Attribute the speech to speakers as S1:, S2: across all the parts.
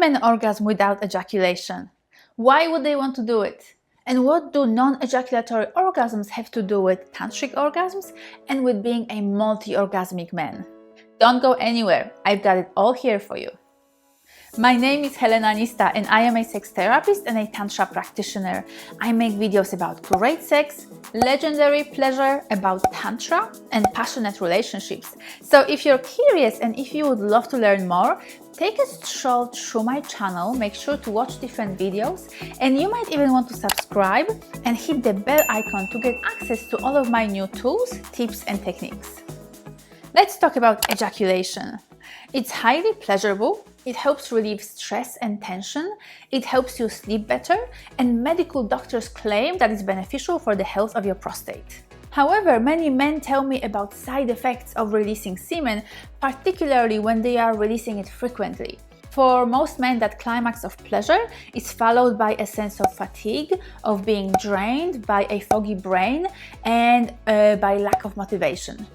S1: men orgasm without ejaculation? Why would they want to do it? And what do non-ejaculatory orgasms have to do with tantric orgasms and with being a multi-orgasmic man? Don't go anywhere, I've got it all here for you. My name is Helena Nista and I am a sex therapist and a tantra practitioner. I make videos about great sex, legendary pleasure, about tantra and passionate relationships. So if you're curious and if you would love to learn more, take a stroll through my channel, make sure to watch different videos, and you might even want to subscribe and hit the bell icon to get access to all of my new tools, tips and techniques. Let's talk about ejaculation. It's highly pleasurable, it helps relieve stress and tension, it helps you sleep better, and medical doctors claim that it's beneficial for the health of your prostate. However, many men tell me about side effects of releasing semen, particularly when they are releasing it frequently. For most men, that climax of pleasure is followed by a sense of fatigue, of being drained, by a foggy brain, and by lack of motivation.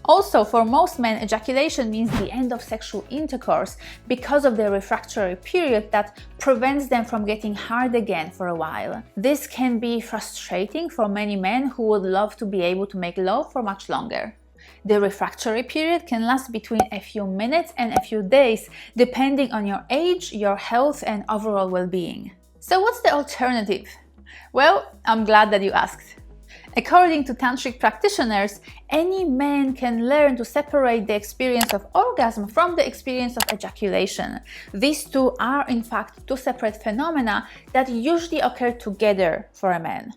S1: Also, for most men, ejaculation means the end of sexual intercourse because of the refractory period that prevents them from getting hard again for a while. This can be frustrating for many men who would love to be able to make love for much longer. The refractory period can last between a few minutes and a few days, depending on your age, your health, and overall well-being. So what's the alternative? Well, I'm glad that you asked. According to tantric practitioners, any man can learn to separate the experience of orgasm from the experience of ejaculation. These two are in fact two separate phenomena that usually occur together for a man.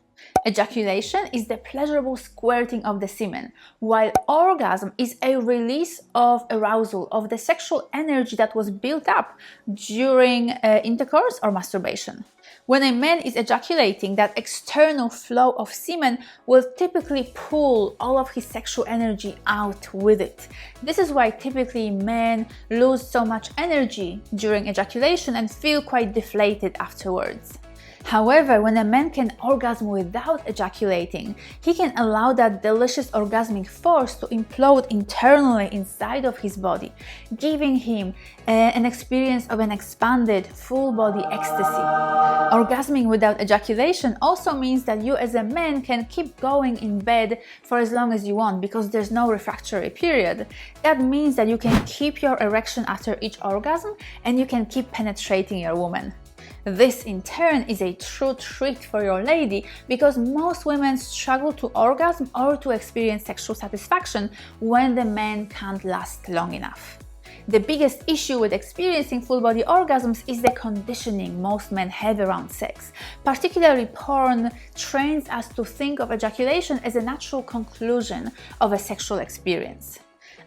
S1: Ejaculation is the pleasurable squirting of the semen, while orgasm is a release of arousal of the sexual energy that was built up during intercourse or masturbation. When a man is ejaculating, that external flow of semen will typically pull all of his sexual energy out with it. This is why typically men lose so much energy during ejaculation and feel quite deflated afterwards. However, when a man can orgasm without ejaculating, he can allow that delicious orgasmic force to implode internally inside of his body, giving him an experience of an expanded, full-body ecstasy. Orgasming without ejaculation also means that you as a man can keep going in bed for as long as you want because there's no refractory period. That means that you can keep your erection after each orgasm and you can keep penetrating your woman. This in turn is a true treat for your lady because most women struggle to orgasm or to experience sexual satisfaction when the man can't last long enough. The biggest issue with experiencing full-body orgasms is the conditioning most men have around sex. Particularly porn trains us to think of ejaculation as a natural conclusion of a sexual experience.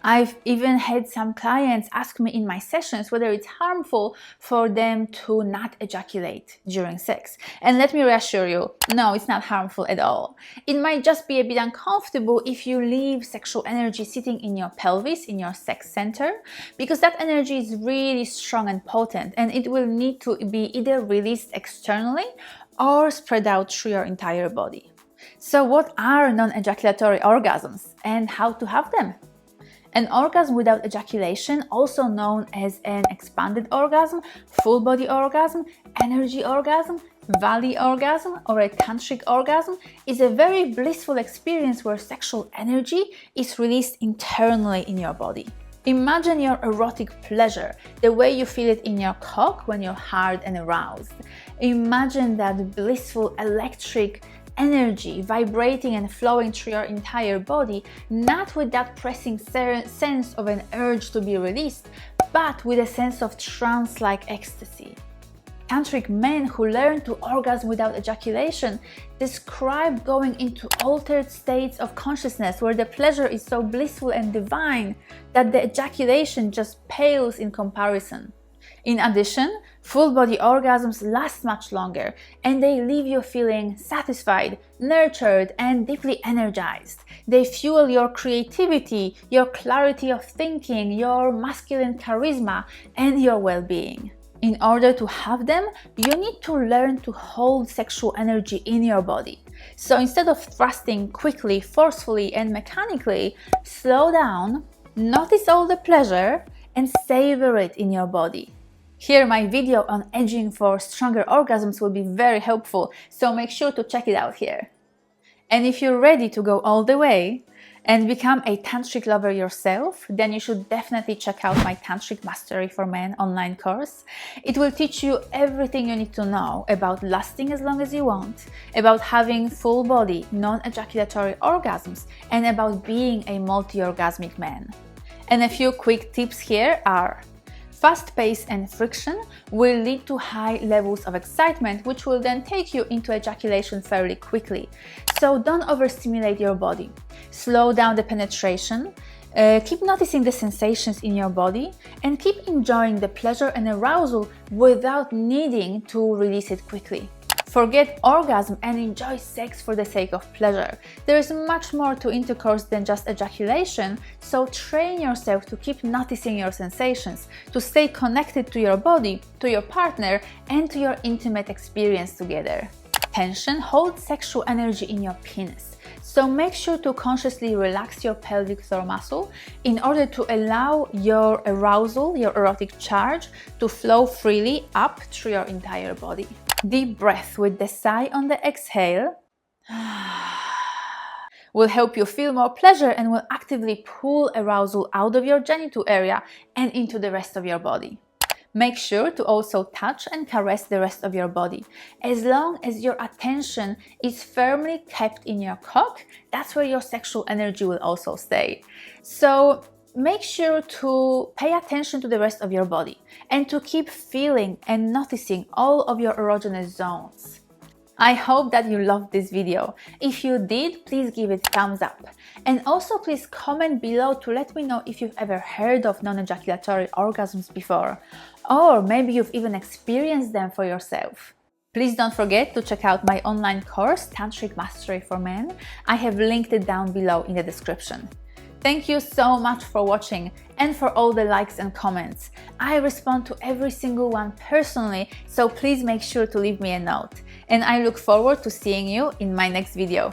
S1: I've even had some clients ask me in my sessions whether it's harmful for them to not ejaculate during sex. And let me reassure you, no, it's not harmful at all. It might just be a bit uncomfortable if you leave sexual energy sitting in your pelvis, in your sex center, because that energy is really strong and potent and it will need to be either released externally or spread out through your entire body. So what are non-ejaculatory orgasms and how to have them? An orgasm without ejaculation, also known as an expanded orgasm, full-body orgasm, energy orgasm, valley orgasm, or a tantric orgasm, is a very blissful experience where sexual energy is released internally in your body. Imagine your erotic pleasure, the way you feel it in your cock when you're hard and aroused. Imagine that blissful electric energy vibrating and flowing through your entire body, not with that pressing sense of an urge to be released, but with a sense of trance-like ecstasy. Tantric men who learn to orgasm without ejaculation describe going into altered states of consciousness where the pleasure is so blissful and divine that the ejaculation just pales in comparison. In addition, full-body orgasms last much longer and they leave you feeling satisfied, nurtured, and deeply energized. They fuel your creativity, your clarity of thinking, your masculine charisma, and your well-being. In order to have them, you need to learn to hold sexual energy in your body. So instead of thrusting quickly, forcefully, and mechanically, slow down, notice all the pleasure, and savor it in your body. Here, my video on edging for stronger orgasms will be very helpful, so make sure to check it out here. And if you're ready to go all the way and become a tantric lover yourself, then you should definitely check out my Tantric Mastery for Men online course. It will teach you everything you need to know about lasting as long as you want, about having full body, non-ejaculatory orgasms, and about being a multi-orgasmic man. And a few quick tips here are: fast pace and friction will lead to high levels of excitement, which will then take you into ejaculation fairly quickly. So don't overstimulate your body. Slow down the penetration, keep noticing the sensations in your body, and keep enjoying the pleasure and arousal without needing to release it quickly. Forget orgasm and enjoy sex for the sake of pleasure. There is much more to intercourse than just ejaculation, so train yourself to keep noticing your sensations, to stay connected to your body, to your partner, and to your intimate experience together. Tension holds sexual energy in your penis, so make sure to consciously relax your pelvic floor muscle in order to allow your arousal, your erotic charge, to flow freely up through your entire body. Deep breath with the sigh on the exhale will help you feel more pleasure and will actively pull arousal out of your genital area and into the rest of your body. Make sure to also touch and caress the rest of your body. As long as your attention is firmly kept in your cock, that's where your sexual energy will also stay. So make sure to pay attention to the rest of your body and to keep feeling and noticing all of your erogenous zones. I hope that you loved this video. If you did, please give it a thumbs up. And also please comment below to let me know if you've ever heard of non-ejaculatory orgasms before, or maybe you've even experienced them for yourself. Please don't forget to check out my online course, Tantric Mastery for Men. I have linked it down below in the description. Thank you so much for watching and for all the likes and comments. I respond to every single one personally, so please make sure to leave me a note. And I look forward to seeing you in my next video.